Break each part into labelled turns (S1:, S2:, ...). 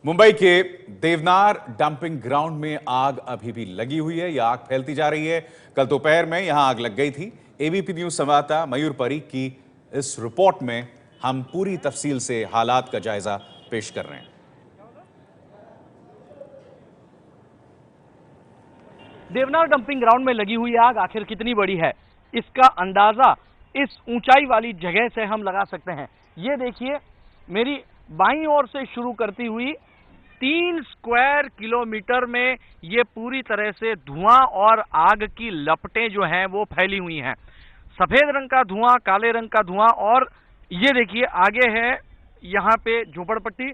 S1: मुंबई के Deonar dumping ground में आग अभी भी लगी हुई है। यह आग फैलती जा रही है। कल दोपहर में यहां आग लग गई थी। एबीपी न्यूज संवाददाता मयूर परीख की इस रिपोर्ट में हम पूरी तफसील से हालात का जायजा पेश कर रहे हैं।
S2: देवनार डंपिंग ग्राउंड में लगी हुई आग आखिर कितनी बड़ी है, इसका अंदाजा इस ऊंचाई वाली जगह से हम लगा सकते हैं। ये देखिए, मेरी बाईं ओर से शुरू करती हुई 3 स्क्वायर किलोमीटर में ये पूरी तरह से धुआं और आग की लपटें जो हैं वो फैली हुई हैं। सफेद रंग का धुआं, काले रंग का धुआं, और ये देखिए आगे है यहाँ पे झोपड़पट्टी,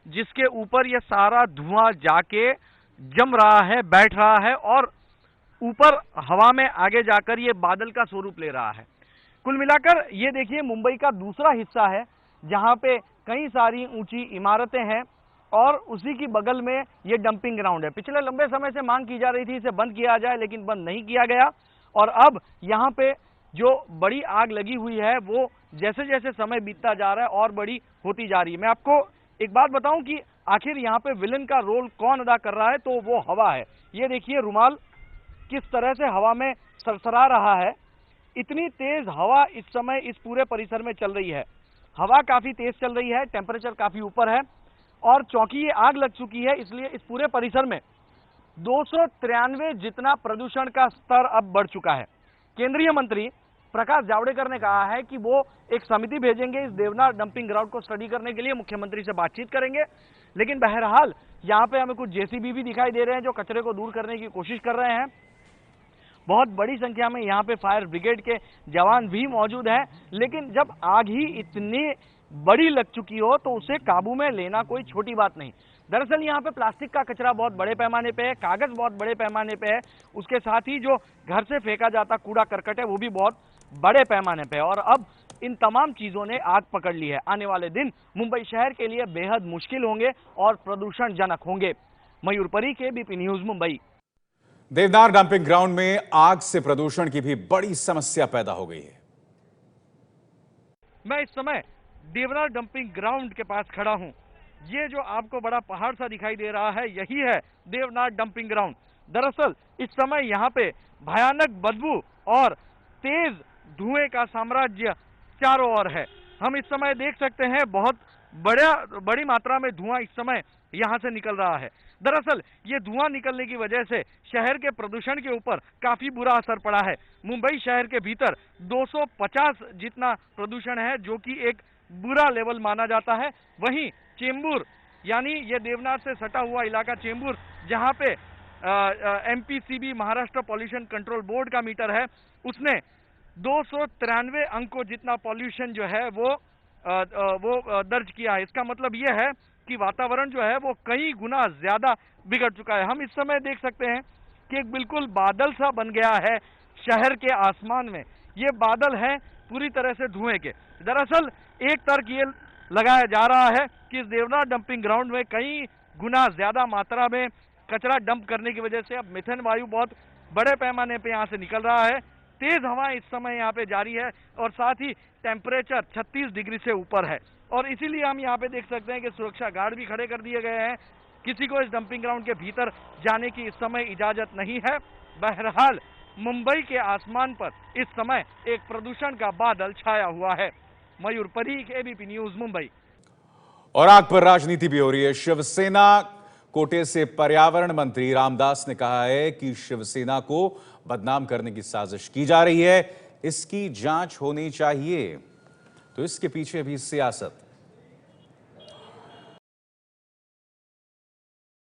S2: जिसके ऊपर ये सारा धुआं जाके जम रहा है, बैठ रहा है और ऊपर हवा में आगे जाकर ये बादल का स्वरूप ले रहा है। कुल मिलाकर ये देखिए मुंबई का दूसरा हिस्सा है जहां पे कई सारी ऊंची इमारतें हैं और उसी की बगल में ये डंपिंग ग्राउंड है। पिछले लंबे समय से मांग की जा रही थी इसे बंद किया जाए, लेकिन बंद नहीं किया गया और अब यहाँ पे जो बड़ी आग लगी हुई है वो जैसे जैसे समय बीतता जा रहा है और बड़ी होती जा रही है। मैं आपको एक बात बताऊं कि आखिर यहाँ पे विलन का रोल कौन अदा कर रहा है, तो वो हवा है। ये देखिए रुमाल किस तरह से हवा में सरसरा रहा है। इतनी तेज हवा इस समय इस पूरे परिसर में चल रही है। हवा काफी तेज चल रही है, टेम्परेचर काफी ऊपर है और चौंकी ये आग लग चुकी है, इसलिए इस पूरे परिसर में 293 जितना प्रदूषण का स्तर अब बढ़ चुका है। केंद्रीय मंत्री प्रकाश जावड़ेकर ने कहा है कि वो एक समिति भेजेंगे इस देवनार डंपिंग ग्राउंड को स्टडी करने के लिए, मुख्यमंत्री से बातचीत करेंगे। लेकिन बहरहाल यहाँ पे हमें कुछ जेसीबी भी दिखाई दे रहे हैं जो कचरे को दूर करने की कोशिश कर रहे हैं। बहुत बड़ी संख्या में यहाँ पे फायर ब्रिगेड के जवान भी मौजूद हैं। लेकिन जब आग ही इतनी बड़ी लग चुकी हो तो उसे काबू में लेना कोई छोटी बात नहीं। दरअसल यहाँ पे प्लास्टिक का कचरा बहुत बड़े पैमाने पे है, कागज बहुत बड़े पैमाने पे है, उसके साथ ही जो घर से फेंका जाता कूड़ा करकट है वो भी बहुत बड़े पैमाने पे है और अब इन तमाम चीजों ने आग पकड़ ली है। आने वाले दिन मुंबई शहर के लिए बेहद मुश्किल होंगे और प्रदूषणजनक होंगे। Mayur Parikh, ABP news, Mumbai.
S1: Deonar dumping ground में आग से प्रदूषण की भी बड़ी समस्या पैदा हो गई है।
S2: मैं इस समय देवनार डंपिंग ग्राउंड के पास खड़ा हूं। ये जो आपको बड़ा पहाड़ सा दिखाई दे रहा है, यही है देवनार डंपिंग ग्राउंड। दरअसल इस समय यहाँ पे भयानक बदबू और तेज धुएं का साम्राज्य चारों ओर है। हम इस समय देख सकते हैं बहुत बड़ी मात्रा में धुआं इस समय यहाँ से निकल रहा है। दरअसल ये धुआं निकलने की वजह से शहर के प्रदूषण के ऊपर काफी बुरा असर पड़ा है। मुंबई शहर के भीतर 250 जितना प्रदूषण है, जो कि एक बुरा लेवल माना जाता है। वहीं चेंबूर, यानी ये देवनार से सटा हुआ इलाका चेंबूर, जहां पे MPCB Maharashtra pollution control board का मीटर है, उसने 293 अंकों जितना पॉल्यूशन जो है वो दर्ज किया है। इसका मतलब ये है कि वातावरण जो है वो कई गुना ज्यादा बिगड़ चुका है। हम इस समय देख सकते हैं कि एक बिल्कुल बादल सा बन गया है शहर के आसमान में। ये बादल है पूरी तरह से धुएं के। दरअसल एक तर्क ये लगाया जा रहा है कि इस देवनार डंपिंग ग्राउंड में कई गुना ज्यादा मात्रा में कचरा डंप करने की वजह से अब मिथेन वायु बहुत बड़े पैमाने पे यहाँ से निकल रहा है। तेज हवा इस समय यहाँ पे जारी है और साथ ही टेम्परेचर 36 डिग्री से ऊपर है और इसीलिए हम यहाँ पे देख सकते हैं कि सुरक्षा गार्ड भी खड़े कर दिए गए हैं। किसी को इस डंपिंग ग्राउंड के भीतर जाने की इस समय इजाजत नहीं है। बहरहाल मुंबई के आसमान पर इस समय एक प्रदूषण का बादल छाया हुआ है। मयूर परीख, एबीपी न्यूज, मुंबई।
S1: और आग पर राजनीति भी हो रही है। शिवसेना कोटे से पर्यावरण मंत्री रामदास ने कहा है कि शिवसेना को बदनाम करने की साजिश की जा रही है, इसकी जांच होनी चाहिए। तो इसके पीछे भी सियासत